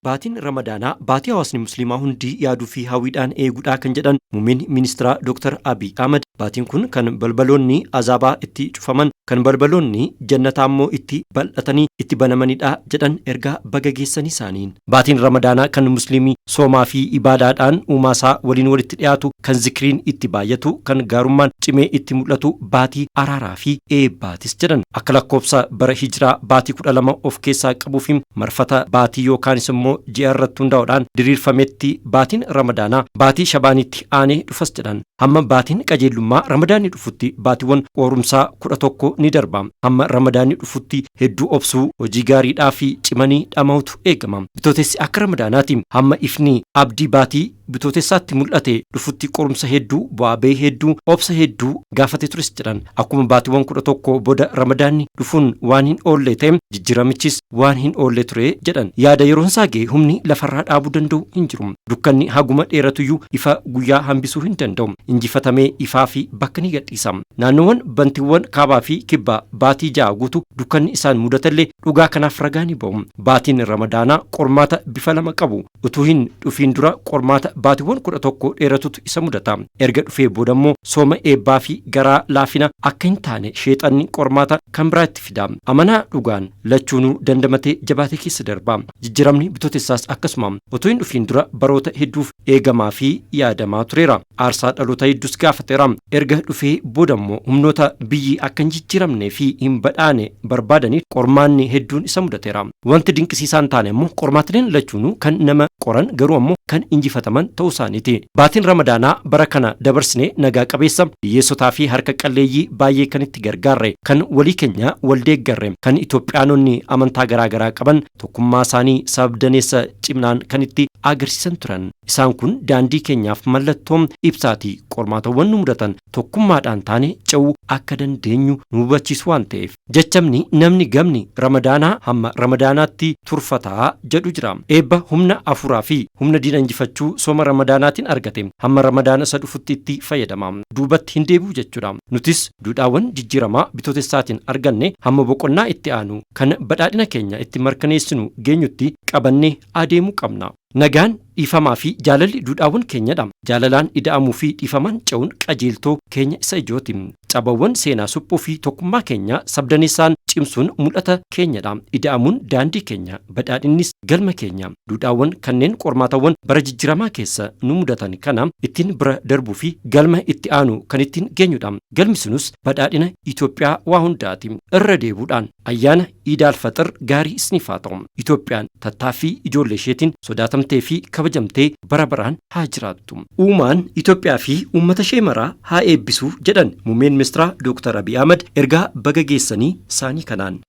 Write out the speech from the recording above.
Baatiin Ramadaanaa baatii hawaasni musliimaa hundi yaaduu fi hawwiidhaan eeguudhaa kan jedhan muummeen ministeera Dr. Abiy Ahmed baatiin kun kan balbaloonni azaabaa itti cufaman kan balbaloonni jannataa immoo itti bal'atanii itti banamanidha jedhan ergaa baga geessanii isaaniin. Baatiin Ramadaanaa kan musliimii soomaa fi ibaadaadhaan uumaasaa waliin walitti dhiyaatu kan zikriin itti baay'atu kan gaarummaan cimee itti mul'atu baatii araaraa fi eebbaatis jedhan. Akka lakkoofsa bara hijiraa baatii 12 of keessaa qabuu fi marfata baatii yookaanis immoo ji'a irratti hundaa'uudhaan diriirfametti baatiin Ramadaanaa baatii shabaanitti aanee dhufas jedhan. Hamma baatiin qajeelummaa Ramadaanii dhufutti baatiiwwan oorumsaa 11 ni darba. Hamma Ramadaanii dhufutti hedduu obsuu hojii gaariidhaa fi cimanii dhama'utu eegama. Bitootessi akka Ramadaanaati hamma ifni abdii baatii bitootessaatti mul'ate dhufutti qorumsa hedduu bu'aa bahii hedduu obsa hedduu gaafate tures jedhan. Akkuma baatiiwwan 11 booda Ramadaanni dhufuun waan hin oolle ta'e jijjiiramichis waan hin oolle ture jedhan. Yaada yeroon isaa ga'e humni lafarraa dhaabuu danda'u hin jiru. Dukkanni haguma dheeratuyyuu ifa guyyaa hambisuu hin danda'u. Injifatamee ifaa fi bakka ni gadhiisa. Naannoowwan bantiiwwan kaabaa fi kibbaa baatii ja'a guutu dukkanni isaan mudatallee dhugaa kanaaf ragaa ni ba'u. Baatiin Ramadaanaa qormaata bifa lama qabu. Utuu hin dhufiin dura qormaata baatiiwwan 11 dheeratutu isa mudata. Erga dhufee booda immoo sooma eebbaa fi garaa laafina akka hin taane sheexanni qormaata kan biraatti fida. Amanaa dhugaan lachuunuu dandamatee jabaatee keessa darba. Jijjiiramni bitootessaas akkasuma utuu hin dhufiin dura baroota hedduuf eegamaa fi yaadamaa tureera. Aarsaa dhaloota hedduus gaafateera. Erga dhufee booda immoo humnoota biyyi akka hin jijjiiramnee fi hin badhaane barbaadaniif qormaanni hedduun isa mudateera. Wanti dinqisiisaan taane immoo qormaatileen lachuunuu kan nama qoran garuu ammoo kan injifataman ta'uu isaaniiti. Baatiin Ramadaanaa bara kana dabarsinee nagaa qabeessa hiyyeessotaa fi harka qalleeyyii baay'ee kan itti gargaarre kan walii keenya wal deeggarre kan Itoophiyaanonni amantaa garaagaraa qaban tokkummaa isaanii sabdaneessa cimnaan kan itti agarsiisan turan. Isaan kun daandii keenyaaf mallattoo ibsaati. Qormaatawwan nu mudatan tokkummaadhaan taane ce'uu akka dandeenyu nu hubachiisu waan ta'eef jechamni namni gamni Ramadaanaa hamma Ramadaanaatti turfataa jedhu jira. Eebba humna afuuraa fi humna diina injifachuu sooma Ramadaanaatiin argate hamma Ramadaana isa dhufutti itti fayyadama. Duubatti hin deebi'u jechuudha. Nutis duudhaawwan jijjiiramaa bitootessaatiin arganne hamma boqonnaa itti aanu kan badhaadhina keenya itti mirkaneessinu geenyutti qabannee adeemuu qabna. Nagaan dhiifamaa fi jaalalli duudhaawwan keenyadha. Jaalalaan ida'amuu fi dhiifamaan ce'uun qajeeltoo keenya isa ijooti. Cabawwan seenaa suphuu fi tokkummaa keenya sabdaneessaan cimsuun mul'ata keenyadha. Ida'amuun daandii keenya, badhaadhinnis galma keenya. Duudhaawwan kanneen qormaatawwan bara jijjiiramaa keessa nu mudatan kana ittiin bira darbuu fi galma itti aanu kan ittiin geenyudha. Galmi sunus badhaadhina Itoophiyaa waa hundaati. Irra deebuudhaan ayyaana Iidaal Faxir gaarii isiniif haa ta'u. Itoophiyaan tattaaffii ijoollee isheetiin sodaatamtee fi kabajamtee bara baraan haa jiraattu. Uumaan Itoophiyaa fi uummata ishee maraa haa eebbisu jedhan muummeen ministeera Dr. Abiy Ahmed ergaa baga geessanii isaanii kanaan.